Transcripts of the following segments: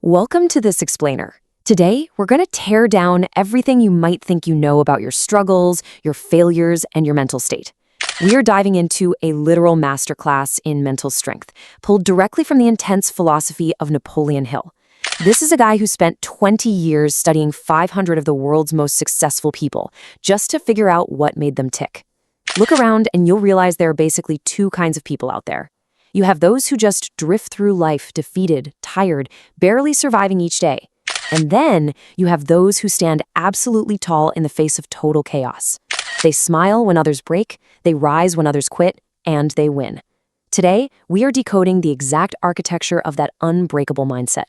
Welcome to this explainer. Today, we're going to tear down everything you might think you know about your struggles, your failures, and your mental state. We are diving into a literal masterclass in mental strength, pulled directly from the intense philosophy of Napoleon Hill. This is a guy who spent 20 years studying 500 of the world's most successful people, just to figure out what made them tick. Look around and you'll realize there are basically two kinds of people out there. You have those who just drift through life defeated, tired, barely surviving each day. And then you have those who stand absolutely tall in the face of total chaos. They smile when others break, they rise when others quit, and they win. Today, we are decoding the exact architecture of that unbreakable mindset.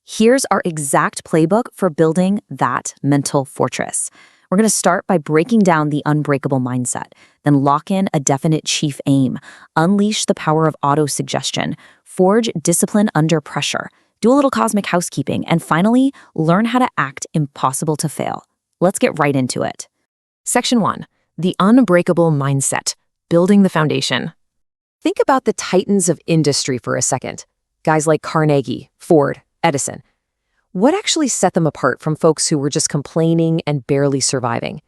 Here's our exact playbook for building that mental fortress. We're going to start by breaking down the unbreakable mindset, then lock in a definite chief aim, unleash the power of autosuggestion, forge discipline under pressure, do a little cosmic housekeeping, and finally, learn how to act impossible to fail. Let's get right into it. Section 1. The unbreakable mindset, building the foundation. Think about the titans of industry for a second. Guys like Carnegie, Ford, Edison. What actually set them apart from folks who were just complaining and barely surviving?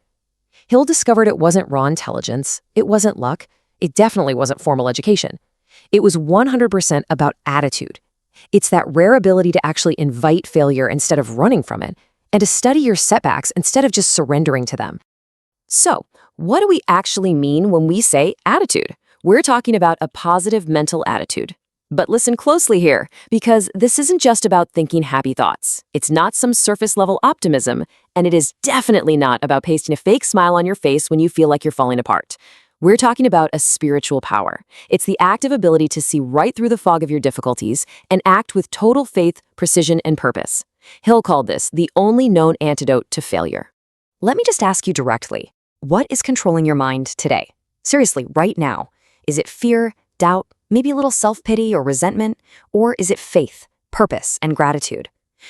Hill discovered it wasn't raw intelligence, it wasn't luck, it definitely wasn't formal education. It was 100% about attitude. It's that rare ability to actually invite failure instead of running from it, and to study your setbacks instead of just surrendering to them. So, what do we actually mean when we say attitude? We're talking about a positive mental attitude. But listen closely here, because this isn't just about thinking happy thoughts. It's not some surface-level optimism, and it is definitely not about pasting a fake smile on your face when you feel like you're falling apart. We're talking about a spiritual power. It's the active ability to see right through the fog of your difficulties and act with total faith, precision, and purpose. Hill called this the only known antidote to failure. Let me just ask you directly, what is controlling your mind today? Seriously, right now. Is it fear, doubt, maybe a little self-pity or resentment? Or is it faith, purpose, and gratitude?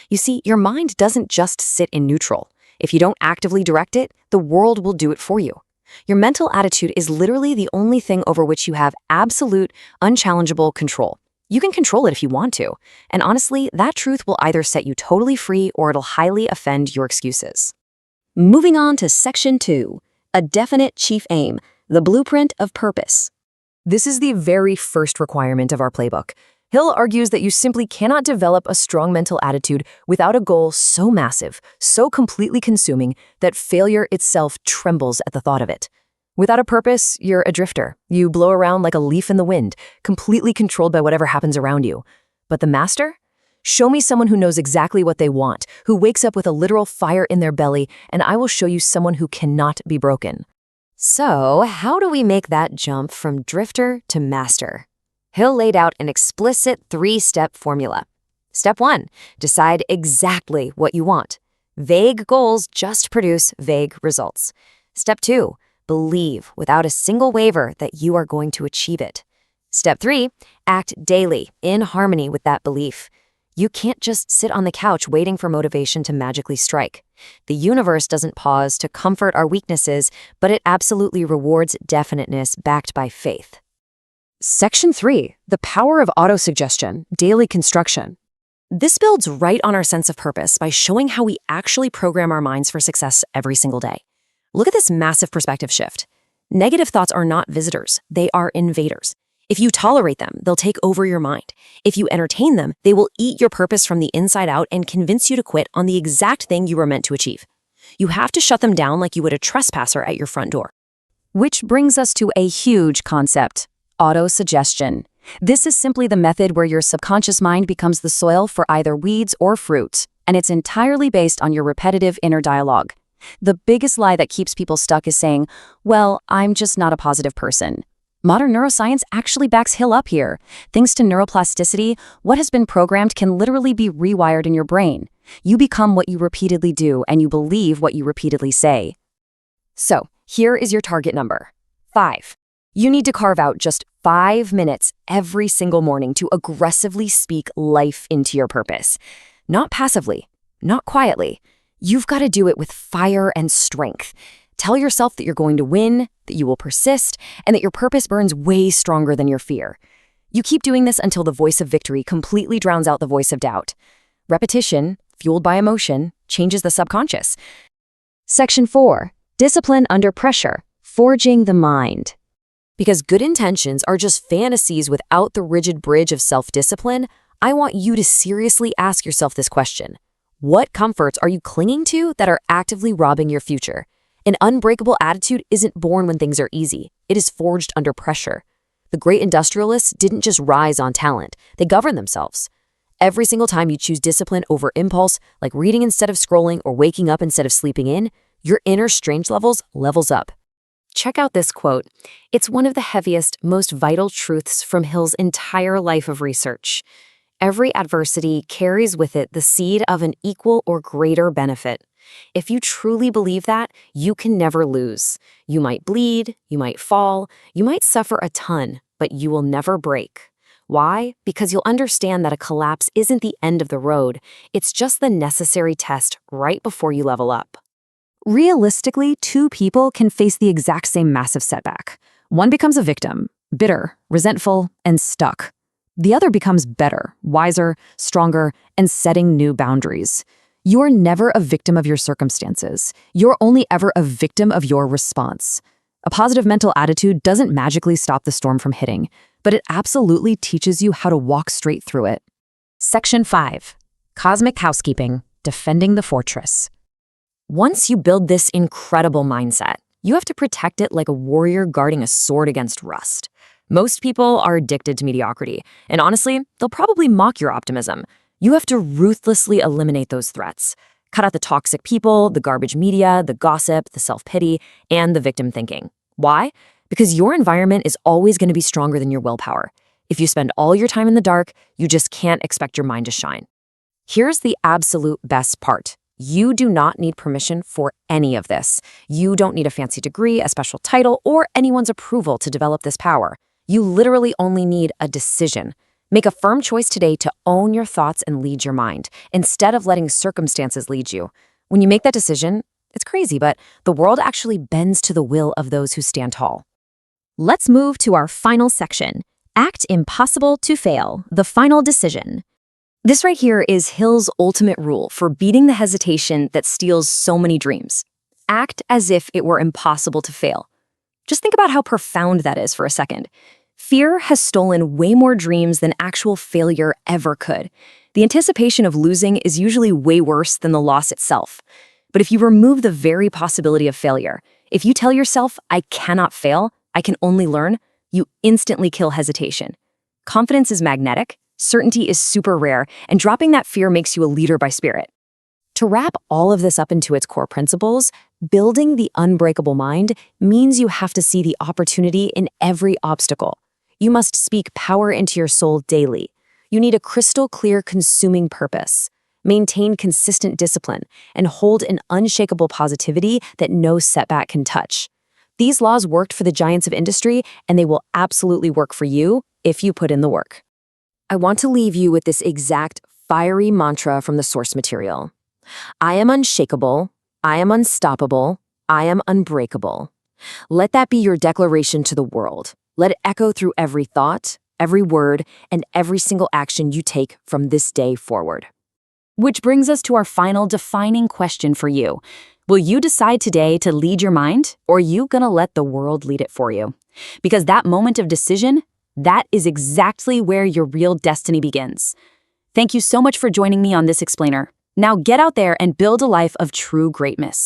You see, your mind doesn't just sit in neutral. If you don't actively direct it, the world will do it for you. Your mental attitude is literally the only thing over which you have absolute, unchallengeable control. You can control it if you want to. And honestly, that truth will either set you totally free or it'll highly offend your excuses. Moving on to Section 2, a definite chief aim, the blueprint of purpose. This is the very first requirement of our playbook. Hill argues that you simply cannot develop a strong mental attitude without a goal so massive, so completely consuming, that failure itself trembles at the thought of it. Without a purpose, you're a drifter. You blow around like a leaf in the wind, completely controlled by whatever happens around you. But the master? Show me someone who knows exactly what they want, who wakes up with a literal fire in their belly, and I will show you someone who cannot be broken. So, how do we make that jump from drifter to master? Hill laid out an explicit 3-step formula. Step 1, decide exactly what you want. Vague goals just produce vague results. Step 2, believe without a single waver that you are going to achieve it. Step 3, act daily in harmony with that belief. You can't just sit on the couch waiting for motivation to magically strike. The universe doesn't pause to comfort our weaknesses, but it absolutely rewards definiteness backed by faith. Section 3, the power of autosuggestion, daily construction. This builds right on our sense of purpose by showing how we actually program our minds for success every single day. Look at this massive perspective shift. Negative thoughts are not visitors, they are invaders. If you tolerate them, they'll take over your mind. If you entertain them, they will eat your purpose from the inside out and convince you to quit on the exact thing you were meant to achieve. You have to shut them down like you would a trespasser at your front door. Which brings us to a huge concept, autosuggestion. This is simply the method where your subconscious mind becomes the soil for either weeds or fruit, and it's entirely based on your repetitive inner dialogue. The biggest lie that keeps people stuck is saying, well, I'm just not a positive person. Modern neuroscience actually backs Hill up here. Thanks to neuroplasticity, what has been programmed can literally be rewired in your brain. You become what you repeatedly do, and you believe what you repeatedly say. So, here is your target number. 5. You need to carve out just 5 minutes every single morning to aggressively speak life into your purpose. Not passively, not quietly. You've got to do it with fire and strength. Tell yourself that you're going to win, that you will persist, and that your purpose burns way stronger than your fear. You keep doing this until the voice of victory completely drowns out the voice of doubt. Repetition, fueled by emotion, changes the subconscious. Section 4. Discipline under pressure, forging the mind. Because good intentions are just fantasies without the rigid bridge of self-discipline, I want you to seriously ask yourself this question. What comforts are you clinging to that are actively robbing your future? An unbreakable attitude isn't born when things are easy. It is forged under pressure. The great industrialists didn't just rise on talent. They governed themselves. Every single time you choose discipline over impulse, like reading instead of scrolling or waking up instead of sleeping in, your inner strength levels up. Check out this quote. It's one of the heaviest, most vital truths from Hill's entire life of research. Every adversity carries with it the seed of an equal or greater benefit. If you truly believe that, you can never lose. You might bleed, you might fall, you might suffer a ton, but you will never break. Why? Because you'll understand that a collapse isn't the end of the road. It's just the necessary test right before you level up. Realistically, two people can face the exact same massive setback. One becomes a victim, bitter, resentful, and stuck. The other becomes better, wiser, stronger, and setting new boundaries. You're never a victim of your circumstances. You're only ever a victim of your response. A positive mental attitude doesn't magically stop the storm from hitting, but it absolutely teaches you how to walk straight through it. Section 5. Cosmic Housekeeping, Defending the Fortress. Once you build this incredible mindset, you have to protect it like a warrior guarding a sword against rust. Most people are addicted to mediocrity, and honestly, they'll probably mock your optimism. You have to ruthlessly eliminate those threats. Cut out the toxic people, the garbage media, the gossip, the self-pity, and the victim thinking. Why? Because your environment is always going to be stronger than your willpower. If you spend all your time in the dark, you just can't expect your mind to shine. Here's the absolute best part. You do not need permission for any of this. You don't need a fancy degree, a special title, or anyone's approval to develop this power. You literally only need a decision. Make a firm choice today to own your thoughts and lead your mind, instead of letting circumstances lead you. When you make that decision, it's crazy, but the world actually bends to the will of those who stand tall. Let's move to our final section. Act impossible to fail, the final decision. This right here is Hill's ultimate rule for beating the hesitation that steals so many dreams. Act as if it were impossible to fail. Just think about how profound that is for a second. Fear has stolen way more dreams than actual failure ever could. The anticipation of losing is usually way worse than the loss itself. But if you remove the very possibility of failure, if you tell yourself, I cannot fail, I can only learn, you instantly kill hesitation. Confidence is magnetic, certainty is super rare, and dropping that fear makes you a leader by spirit. To wrap all of this up into its core principles, building the unbreakable mind means you have to see the opportunity in every obstacle. You must speak power into your soul daily. You need a crystal clear, consuming purpose. Maintain consistent discipline and hold an unshakable positivity that no setback can touch. These laws worked for the giants of industry, and they will absolutely work for you if you put in the work. I want to leave you with this exact fiery mantra from the source material. I am unshakable, I am unstoppable, I am unbreakable. Let that be your declaration to the world. Let it echo through every thought, every word, and every single action you take from this day forward. Which brings us to our final defining question for you. Will you decide today to lead your mind, or are you gonna let the world lead it for you? Because that moment of decision, that is exactly where your real destiny begins. Thank you so much for joining me on this explainer. Now get out there and build a life of true greatness.